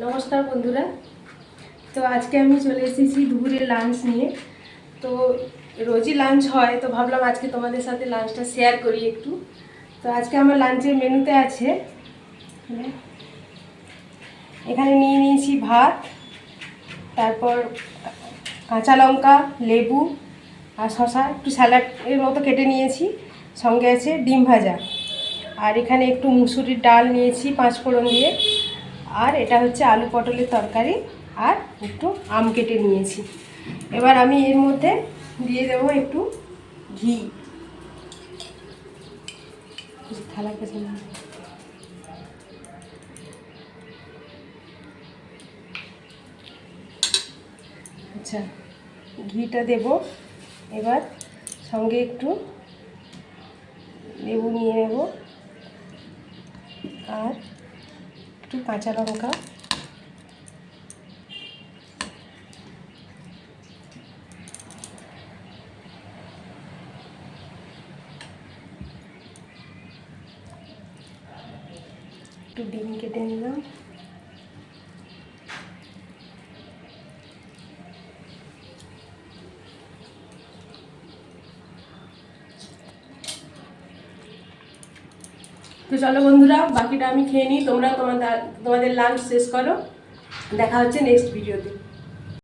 নমস্কার বন্ধুরা। তো আজকে আমি চলে এসেছি দুপুরের লাঞ্চ নিয়ে। তো রোজই লাঞ্চ হয়, তো ভাবলাম আজকে তোমাদের সাথে লাঞ্চটা শেয়ার করি একটু। তো আজকে আমার লাঞ্চের মেনুতে আছে, এখানে নিয়ে নিয়েছি ভাত, তারপর কাঁচা লঙ্কা, লেবু আর শসা একটু স্যালাডের মতো কেটে নিয়েছি, সঙ্গে আছে ডিম ভাজা। আর এখানে একটু মুসুরির ডাল নিয়েছি 5 ফোড়ন দিয়ে, আর এটা হচ্ছে আলু পটলের তরকারি, আর একটু আম কেটে নিয়েছি। এবার আমি এর মধ্যে দিয়ে দেবো একটু ঘি। থালা কেসে আচ্ছা, ঘিটা দেব। এবার সঙ্গে একটু লেবু নিয়ে নেব, আর একটু কাঁচা লঙ্কা, একটু ডিম কেটে নিলাম। তো চলো বন্ধুরা, বাকিটা আমি খেয়ে নিই, তোমরা তোমাদের লাঞ্চ শেষ করো। দেখা হচ্ছে নেক্সট ভিডিওতে।